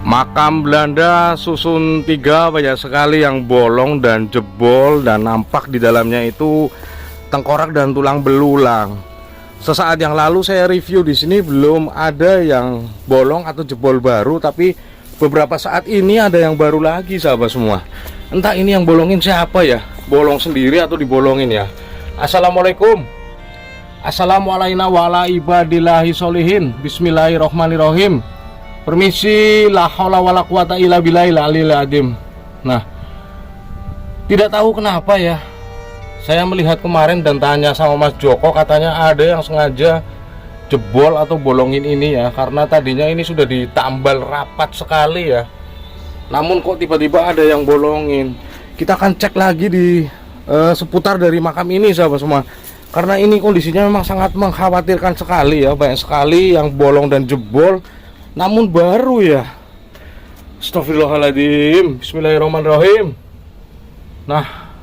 Makam Belanda susun 3, banyak sekali yang bolong dan jebol, dan nampak di dalamnya itu tengkorak dan tulang belulang. Sesaat yang lalu saya review di sini belum ada yang bolong atau jebol baru, tapi beberapa saat ini ada yang baru lagi sahabat semua. Entah ini yang bolongin siapa ya, bolong sendiri atau dibolongin ya. Assalamualaikum. Assalamualaikum warahmatullahi wabarakatuh. Bismillahirrohmanirrohim. Permisi, la haula wala quwata illa billahil aliyil azim. Nah, tidak tahu kenapa ya, saya melihat kemarin dan tanya sama Mas Joko, katanya ada yang sengaja jebol atau bolongin ini ya, karena tadinya ini sudah ditambal rapat sekali ya. Namun kok tiba-tiba ada yang bolongin. Kita akan cek lagi di seputar dari makam ini sahabat semua, karena ini kondisinya memang sangat mengkhawatirkan sekali ya. Banyak sekali yang bolong dan jebol, namun baru ya. Astagfirullahaladzim. Bismillahirrahmanirrahim. Nah,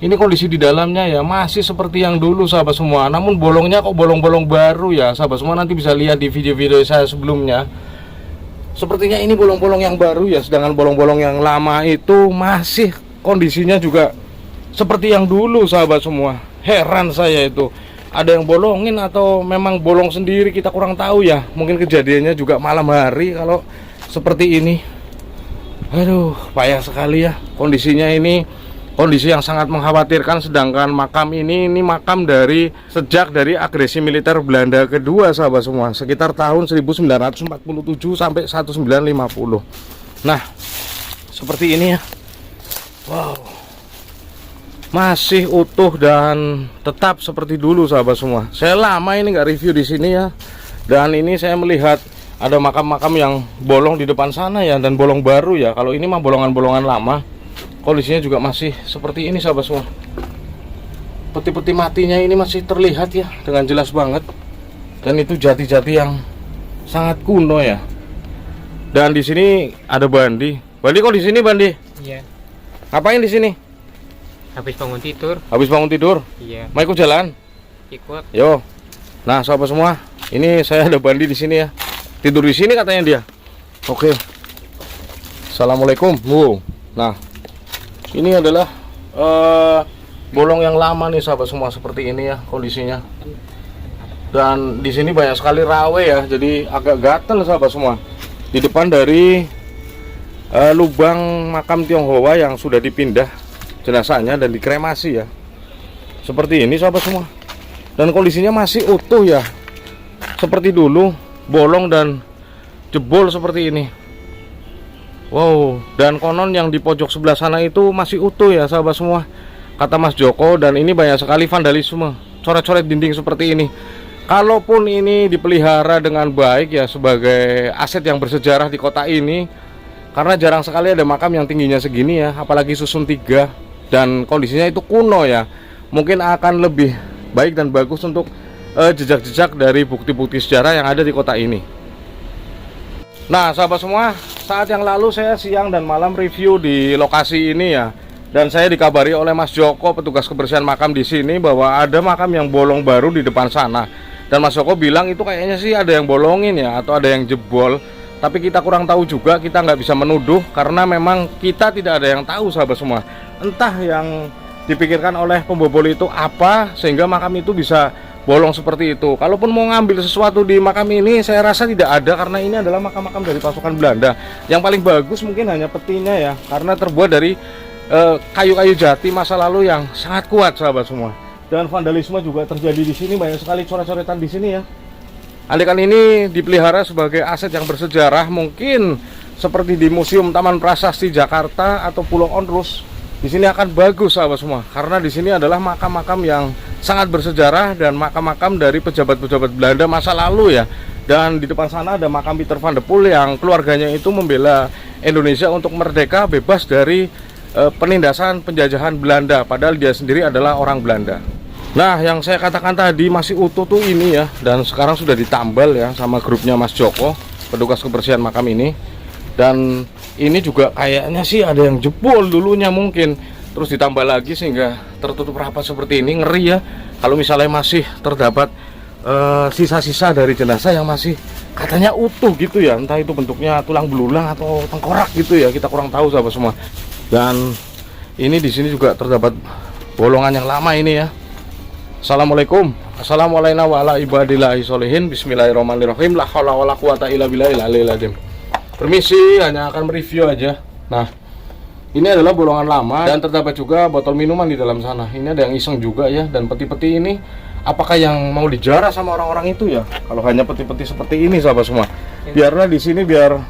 ini kondisi di dalamnya ya masih seperti yang dulu sahabat semua, namun bolongnya kok bolong-bolong baru ya sahabat semua. Nanti bisa lihat di video-video saya sebelumnya. Sepertinya ini bolong-bolong yang baru ya, sedangkan bolong-bolong yang lama itu masih kondisinya juga seperti yang dulu sahabat semua. Heran saya itu, ada yang bolongin atau memang bolong sendiri, kita kurang tahu ya. Mungkin kejadiannya juga malam hari kalau seperti ini. Aduh, payah sekali ya kondisinya ini. Kondisi yang sangat mengkhawatirkan. Sedangkan makam ini makam sejak dari agresi militer Belanda kedua sahabat semua, sekitar tahun 1947 sampai 1950. Nah, seperti ini ya. Wow, masih utuh dan tetap seperti dulu sahabat semua. Saya lama ini nggak review di sini ya, dan ini saya melihat ada makam-makam yang bolong di depan sana ya, dan bolong baru ya. Kalau ini mah bolongan-bolongan lama. Kondisinya juga masih seperti ini sahabat semua. Peti-peti matinya ini masih terlihat ya dengan jelas banget, dan itu jati-jati yang sangat kuno ya. Dan di sini ada Bandi. Bandi kok di sini Bandi? Iya. Ngapain di sini? Habis bangun tidur. Habis bangun tidur? Iya. Mau ikut jalan? Ikut. Yo. Nah, sahabat semua, ini saya ada Bandi di sini ya. Tidur di sini katanya dia. Oke. Assalamualaikum. Wow. Nah, ini adalah bolong yang lama nih sahabat semua, seperti ini ya kondisinya. Dan di sini banyak sekali rawe ya, jadi agak gatel sahabat semua. Di depan dari lubang makam Tionghoa yang sudah dipindah jenazahnya dan dikremasi ya. Seperti ini sahabat semua. Dan kondisinya masih utuh ya, seperti dulu, bolong dan jebol seperti ini. Wow, dan konon yang di pojok sebelah sana itu masih utuh ya sahabat semua, kata Mas Joko. Dan ini banyak sekali vandalisme, coret-coret dinding seperti ini. Kalaupun ini dipelihara dengan baik ya, sebagai aset yang bersejarah di kota ini, karena jarang sekali ada makam yang tingginya segini ya, apalagi susun 3, dan kondisinya itu kuno ya, mungkin akan lebih baik dan bagus untuk jejak-jejak dari bukti-bukti sejarah yang ada di kota ini. Nah sahabat semua, saat yang lalu saya siang dan malam review di lokasi ini ya, dan saya dikabari oleh Mas Joko, petugas kebersihan makam di sini, bahwa ada makam yang bolong baru di depan sana. Dan Mas Joko bilang itu kayaknya sih ada yang bolongin ya, atau ada yang jebol. Tapi kita kurang tahu juga, kita nggak bisa menuduh, karena memang kita tidak ada yang tahu sahabat semua. Entah yang dipikirkan oleh pembobol itu apa, sehingga makam itu bisa bolong seperti itu. Kalaupun mau ngambil sesuatu di makam ini, saya rasa tidak ada, karena ini adalah makam-makam dari pasukan Belanda. Yang paling bagus mungkin hanya petinya ya, karena terbuat dari kayu-kayu jati masa lalu yang sangat kuat sahabat semua. Dan vandalisme juga terjadi di sini, banyak sekali coret-coretan di sini ya. Andaikan ini dipelihara sebagai aset yang bersejarah, mungkin seperti di Museum Taman Prasasti Jakarta atau Pulau Onrus, di sini akan bagus sahabat semua, karena di sini adalah makam-makam yang sangat bersejarah dan makam-makam dari pejabat-pejabat Belanda masa lalu ya. Dan di depan sana ada makam Pieter van der Poel yang keluarganya itu membela Indonesia untuk merdeka bebas dari penindasan penjajahan Belanda, padahal dia sendiri adalah orang Belanda. Nah, yang saya katakan tadi masih utuh tuh ini ya, dan sekarang sudah ditambal ya sama grupnya Mas Joko, petugas kebersihan makam ini. Dan ini juga kayaknya sih ada yang jebol dulunya mungkin, terus ditambal lagi sehingga tertutup rapat seperti ini. Ngeri ya kalau misalnya masih terdapat sisa-sisa dari jenazah yang masih katanya utuh gitu ya, entah itu bentuknya tulang belulang atau tengkorak gitu ya, kita kurang tahu sahabat semua. Dan ini di sini juga terdapat bolongan yang lama ini ya. Assalamualaikum. Assalamualaikum warahmatullahi wabarakatuh. Bismillahirrahmanirrahim. La haula wala quwata illa billahil aliyil azim. Permisi, hanya akan mereview aja. Nah, ini adalah bolongan lama dan terdapat juga botol minuman di dalam sana. Ini ada yang iseng juga ya. Dan peti-peti ini apakah yang mau dijarah sama orang-orang itu ya? Kalau hanya peti-peti seperti ini sahabat semua, biarlah di sini biar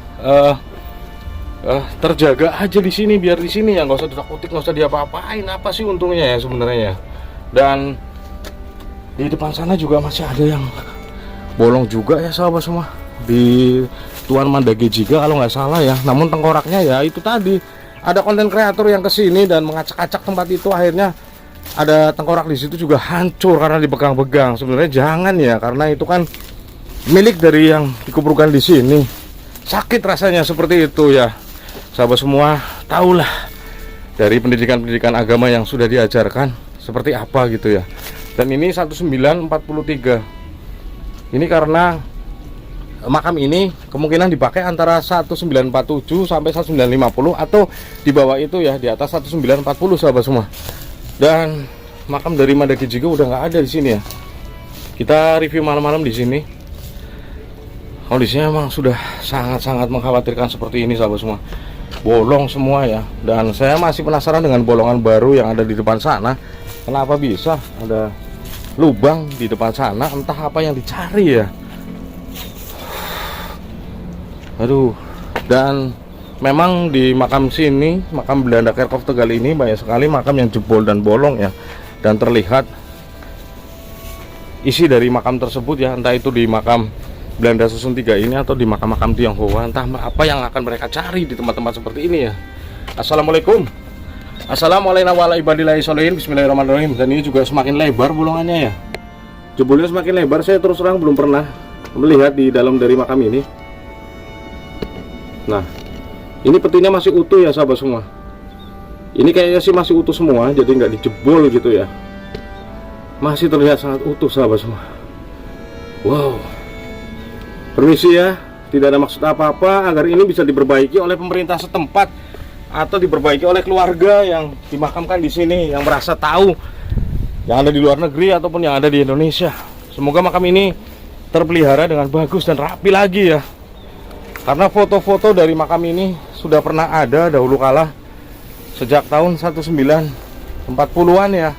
terjaga aja di sini, biar di sini ya, nggak usah ditakutin, nggak usah diapa-apain. Apa sih untungnya ya sebenarnya? Dan di depan sana juga masih ada yang bolong juga ya sahabat semua, di Tuan Mandage Jiga kalau nggak salah ya. Namun tengkoraknya ya itu tadi, ada konten kreator yang kesini dan mengacak-acak tempat itu, akhirnya ada tengkorak di situ juga hancur karena dipegang-pegang. Sebenarnya jangan ya, karena itu kan milik dari yang dikuburkan di sini. Sakit rasanya seperti itu ya. Sahabat semua tahulah dari pendidikan-pendidikan agama yang sudah diajarkan seperti apa gitu ya. Dan ini 1943. Ini karena makam ini kemungkinan dipakai antara 1947 sampai 1950 atau di bawah itu ya, di atas 1940 sahabat semua. Dan makam dari Mandage Jiga udah nggak ada di sini ya. Kita review malam-malam di sini. Kondisinya memang sudah sangat-sangat mengkhawatirkan seperti ini sahabat semua. Bolong semua ya. Dan saya masih penasaran dengan bolongan baru yang ada di depan sana. Kenapa bisa ada lubang di depan sana? Entah apa yang dicari ya. Aduh. Dan memang di makam sini, makam Belanda Kerkhof Tegal ini banyak sekali makam yang jebol dan bolong ya. Dan terlihat isi dari makam tersebut ya, entah itu di makam Belanda Susun 3 ini atau di makam-makam Tionghoa, entah apa yang akan mereka cari di tempat-tempat seperti ini ya. Assalamualaikum. Assalamualaikum warahmatullahi wabarakatuh. Bismillahirrahmanirrahim. Dan ini juga semakin lebar bolongannya ya. Jebolnya semakin lebar. Saya terus terang belum pernah melihat di dalam dari makam ini. Nah, ini petinya masih utuh ya sahabat semua. Ini kayaknya sih masih utuh semua, jadi nggak dijebol gitu ya. Masih terlihat sangat utuh sahabat semua. Wow. Permisi ya, tidak ada maksud apa-apa, agar ini bisa diperbaiki oleh pemerintah setempat atau diperbaiki oleh keluarga yang dimakamkan di sini, yang merasa tahu, yang ada di luar negeri ataupun yang ada di Indonesia. Semoga makam ini terpelihara dengan bagus dan rapi lagi ya. Karena foto-foto dari makam ini sudah pernah ada dahulu kala, sejak tahun 1940-an ya.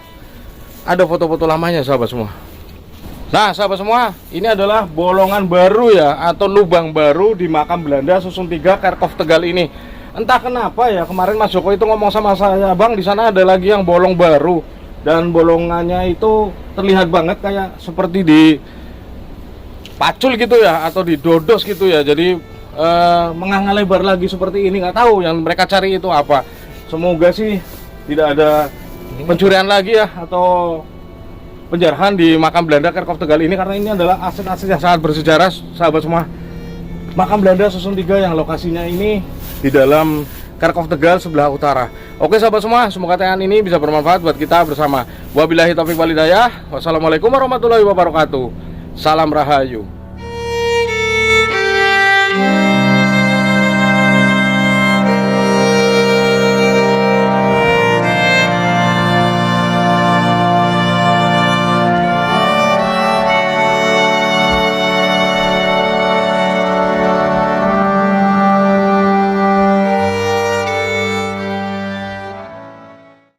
Ada foto-foto lamanya sahabat semua. Nah sahabat semua, ini adalah bolongan baru ya, atau lubang baru di makam Belanda Susun 3 Kerkhof Tegal ini. Entah kenapa ya, kemarin Mas Joko itu ngomong sama saya, Bang, di sana ada lagi yang bolong baru. Dan bolongannya itu terlihat banget kayak seperti di pacul gitu ya, atau di dodos gitu ya. Jadi menganga lebar lagi seperti ini. Nggak tahu yang mereka cari itu apa. Semoga sih tidak ada pencurian lagi ya, atau penjarahan di makam Belanda Kerkhof Tegal ini, karena ini adalah aset-aset yang sangat bersejarah sahabat semua. Makam Belanda Susun 3 yang lokasinya ini di dalam Kerkhof Tegal sebelah utara. Oke sahabat semua, semoga tayangan ini bisa bermanfaat buat kita bersama. Wabillahi taufiq wal hidayah. Wassalamualaikum warahmatullahi wabarakatuh. Salam Rahayu.